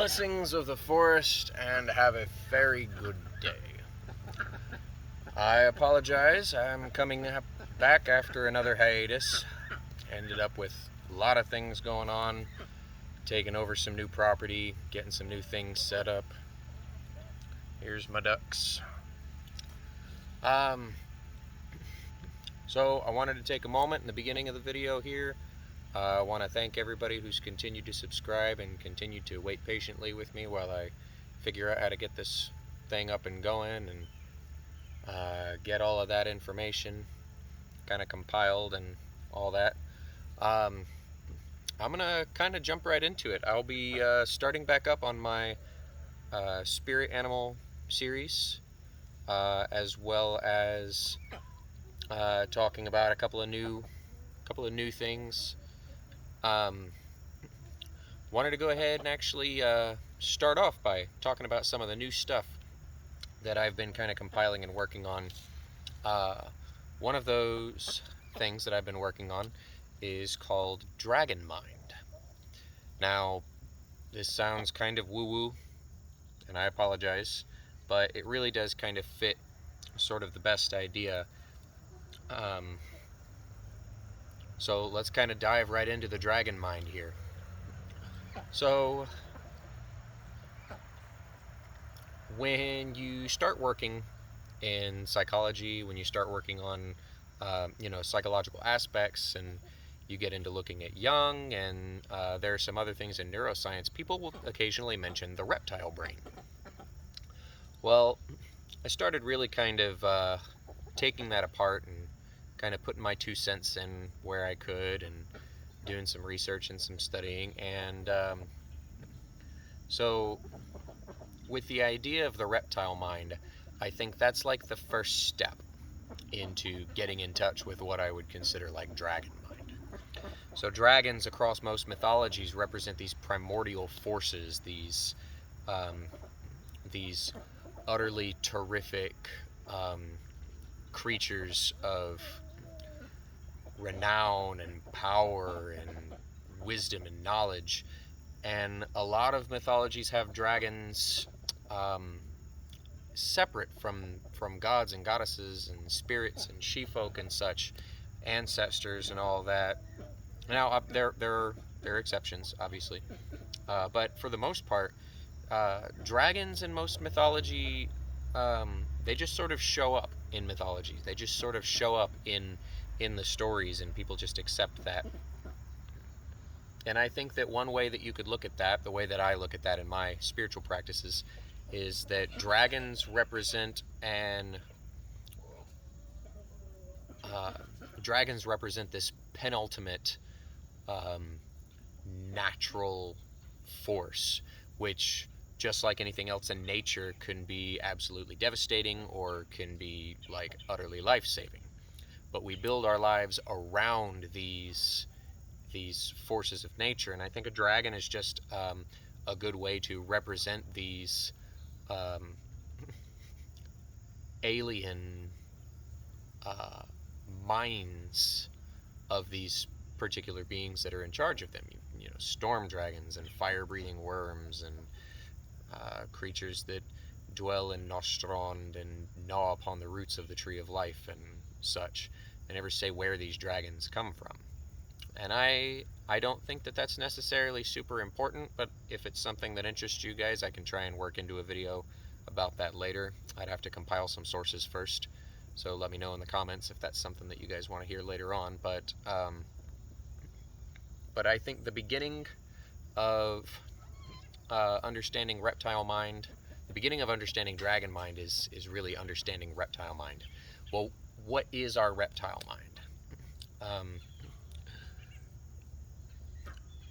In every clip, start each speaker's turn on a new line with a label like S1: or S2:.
S1: blessings of the forest, and have a very good day. I apologize, I'm coming back after another hiatus. Ended up with a lot of things going on, taking over some new property, getting some new things set up. Here's my ducks. So I wanted to take a moment in the beginning of the video here. I want to thank everybody who's continued to subscribe and continued to wait patiently with me while I figure out how to get this thing up and going and get all of that information kind of compiled and all that. I'm gonna kind of jump right into it. I'll be starting back up on my spirit animal series, as well as talking about a couple of new things. Wanted to go ahead and actually start off by talking about some of the new stuff that I've been kind of compiling and working on. One of those things that I've been working on is called Dragon Mind. Now, this sounds kind of woo-woo, and I apologize, but it really does kind of fit sort of the best idea. So let's kind of dive right into the Dragon Mind here. So when you start working in psychology, when you start working on psychological aspects, and you get into looking at Jung, and there are some other things in neuroscience, people will occasionally mention the reptile brain. Well, I started really kind of taking that apart and kind of putting my 2 cents in where I could, and doing some research and some studying. And so with the idea of the reptile mind, I think that's like the first step into getting in touch with what I would consider like dragon mind. So dragons across most mythologies represent these primordial forces, these utterly terrific creatures of renown and power and wisdom and knowledge. And a lot of mythologies have dragons separate from gods and goddesses and spirits and she-folk and such, ancestors and all that. Now there are exceptions, obviously, but for the most part, dragons in most mythology, they just sort of show up in mythology. They just sort of show up in the stories, and people just accept that. And I think that one way that you could look at that, the way that I look at that in my spiritual practices, is that dragons represent this penultimate natural force, which, just like anything else in nature, can be absolutely devastating or can be like utterly life-saving. But we build our lives around these forces of nature, and I think a dragon is just a good way to represent these alien minds of these particular beings that are in charge of them. You know, storm dragons and fire-breathing worms and creatures that dwell in Nostrand and gnaw upon the roots of the tree of life and such. They never say where these dragons come from. And I don't think that that's necessarily super important, but if it's something that interests you guys, I can try and work into a video about that later. I'd have to compile some sources first, so let me know in the comments if that's something that you guys want to hear later on. But I think the beginning of understanding reptile mind, the beginning of understanding dragon mind is really understanding reptile mind. Well, what is our reptile mind?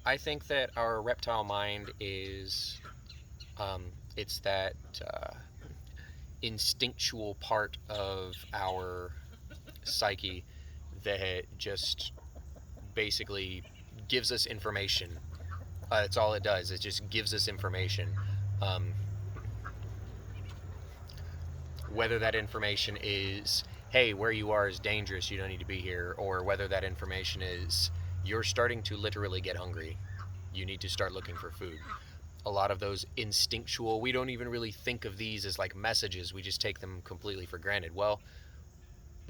S1: I think that our reptile mind is, it's that instinctual part of our psyche that just basically gives us information. That's all it does. It just gives us information. Whether that information is, hey, where you are is dangerous, you don't need to be here, or whether that information is, you're starting to literally get hungry, you need to start looking for food. a lot of those instinctual, we don't even really think of these as like messages, we just take them completely for granted. Well,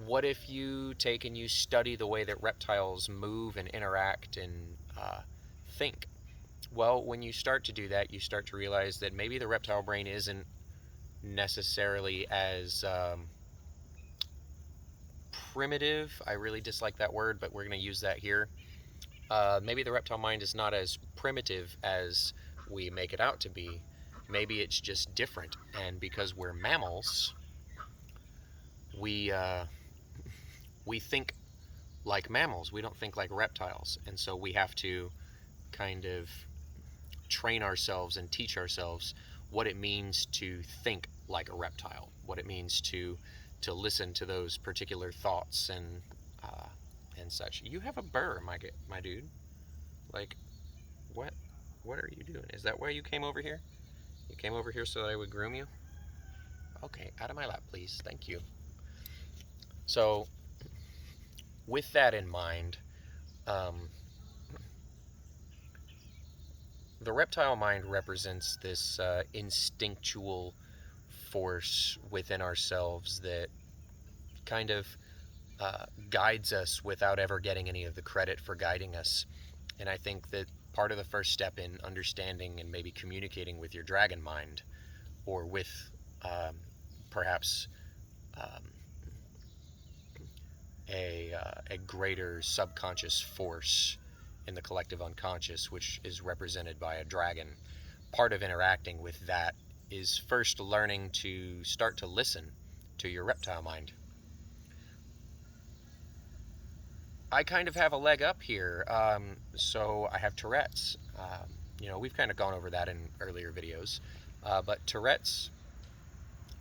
S1: what if you take and you study the way that reptiles move and interact and think? Well, when you start to do that, you start to realize that maybe the reptile brain isn't necessarily as primitive. I really dislike that word, but we're going to use that here. Maybe the reptile mind is not as primitive as we make it out to be. Maybe it's just different, and because we're mammals, we think like mammals. We don't think like reptiles, and so we have to kind of train ourselves and teach ourselves what it means to think like a reptile, what it means to listen to those particular thoughts and such. You have a burr, my dude. Like, what are you doing? Is that why you came over here? You came over here so that I would groom you? Okay, out of my lap, please. Thank you. So, with that in mind, the reptile mind represents this instinctual force within ourselves that kind of guides us without ever getting any of the credit for guiding us. And I think that part of the first step in understanding and maybe communicating with your dragon mind, or with perhaps a greater subconscious force in the collective unconscious, which is represented by a dragon, part of interacting with that is first learning to start to listen to your reptile mind. I kind of have a leg up here. So I have Tourette's. We've kind of gone over that in earlier videos, but Tourette's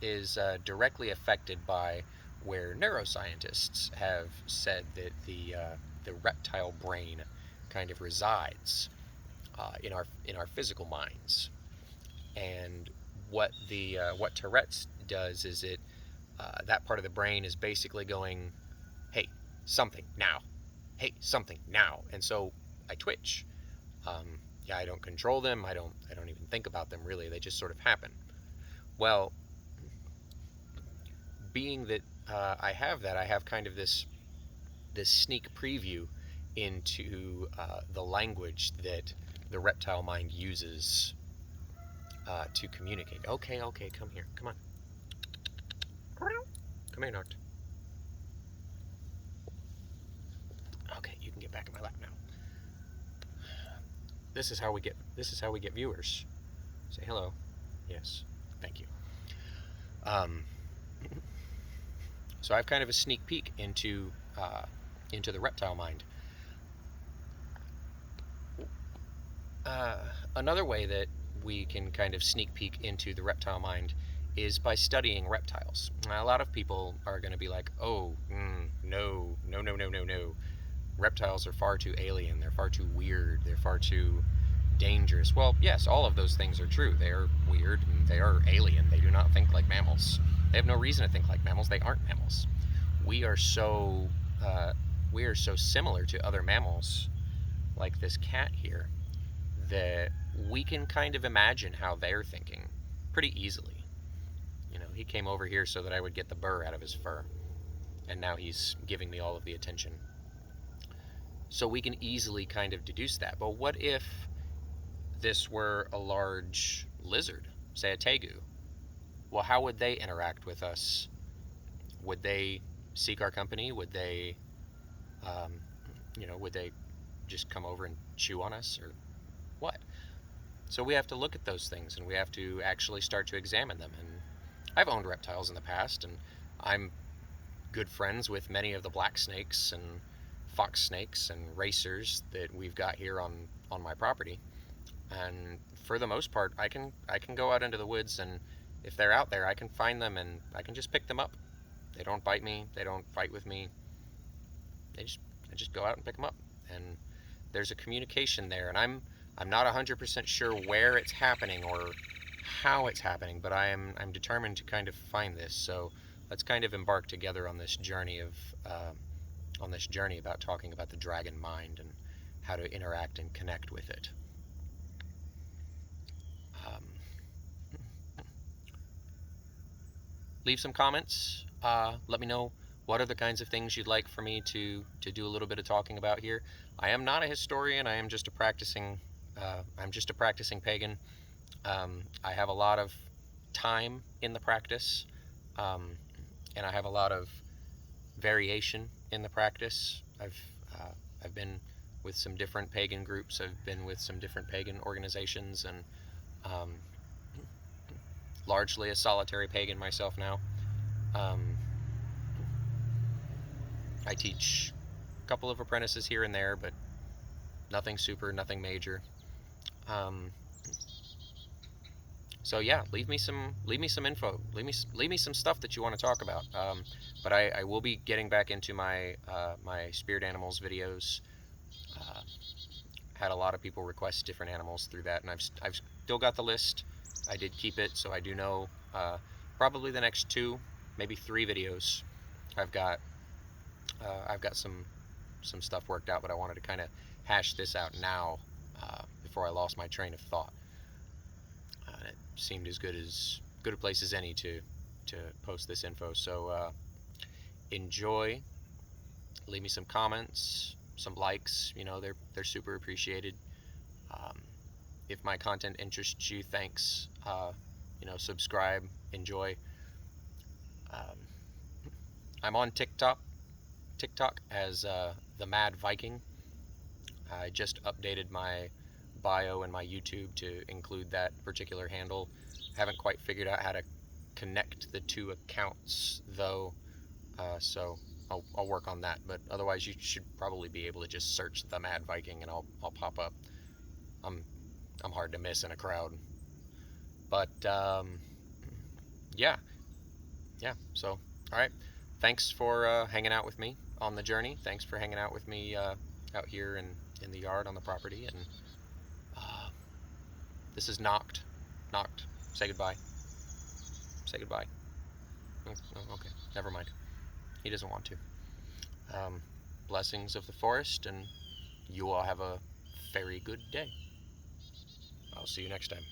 S1: is directly affected by where neuroscientists have said that the reptile brain kind of resides in our physical minds. And what Tourette's does is that part of the brain is basically going, hey, something now. Hey, something now. And so I twitch. I don't control them. I don't even think about them really. They just sort of happen. Well, being that I have that, I have kind of this sneak preview into the language that the reptile mind uses to communicate. Okay, come here. Come on. Come here, Noct. Okay, you can get back in my lap now. This is how we get viewers. Say hello. Yes. Thank you. So I have kind of a sneak peek into the reptile mind. Another way that we can kind of sneak peek into the reptile mind is by studying reptiles. Now, a lot of people are going to be like, oh, no. Reptiles are far too alien, they're far too weird, they're far too dangerous. Well, yes, all of those things are true. They are weird and they are alien. They do not think like mammals. They have no reason to think like mammals. They aren't mammals. We are so similar to other mammals, like this cat here, that we can kind of imagine how they're thinking pretty easily. He came over here so that I would get the burr out of his fur, and now he's giving me all of the attention. So we can easily kind of deduce that. But what if this were a large lizard, say a tegu? Well, how would they interact with us? Would they seek our company? Would they, would they just come over and chew on us, or what? So we have to look at those things, and we have to actually start to examine them. And I've owned reptiles in the past, and I'm good friends with many of the black snakes and fox snakes and racers that we've got here on my property. And for the most part, I can go out into the woods, and if they're out there, I can find them and I can just pick them up. They don't bite me, they don't fight with me. I just go out and pick them up. And there's a communication there, and I'm not 100% sure where it's happening or how it's happening, but I'm determined to kind of find this. So let's kind of embark together on this journey about talking about the dragon mind and how to interact and connect with it. Um, leave some comments. Let me know what are the kinds of things you'd like for me to do a little bit of talking about here. I am not a historian. I am just a practicing. I'm just a practicing pagan. I have a lot of time in the practice, and I have a lot of variation in the practice. I've been with some different pagan groups. I've been with some different pagan organizations, and um, largely a solitary pagan myself now. Um, I teach a couple of apprentices here and there, but nothing super, nothing major. Um, so yeah, leave me some info. Leave me some stuff that you want to talk about. But I will be getting back into my my spirit animals videos. Uh, had a lot of people request different animals through that, and I've still got the list. I did keep it, so I do know probably the next 2, maybe 3 videos. I've got some stuff worked out, but I wanted to kind of hash this out now before I lost my train of thought. It seemed as good a place as any to post this info. So enjoy. Leave me some comments, some likes. You know, they're super appreciated. Um, if my content interests you, thanks. You know, subscribe, enjoy. Um, I'm on TikTok as the Mad Viking. I just updated my bio and my YouTube to include that particular handle. Haven't quite figured out how to connect the 2 accounts though, so I'll work on that. But otherwise, you should probably be able to just search the Mad Viking and I'll pop up. I'm hard to miss in a crowd. But yeah. So all right. Thanks for hanging out with me on the journey. Thanks for hanging out with me out here in the yard on the property. And uh, this is Knocked. Knocked. Say goodbye. Say goodbye. Oh, okay. Never mind. He doesn't want to. Blessings of the forest, and you all have a very good day. I'll see you next time.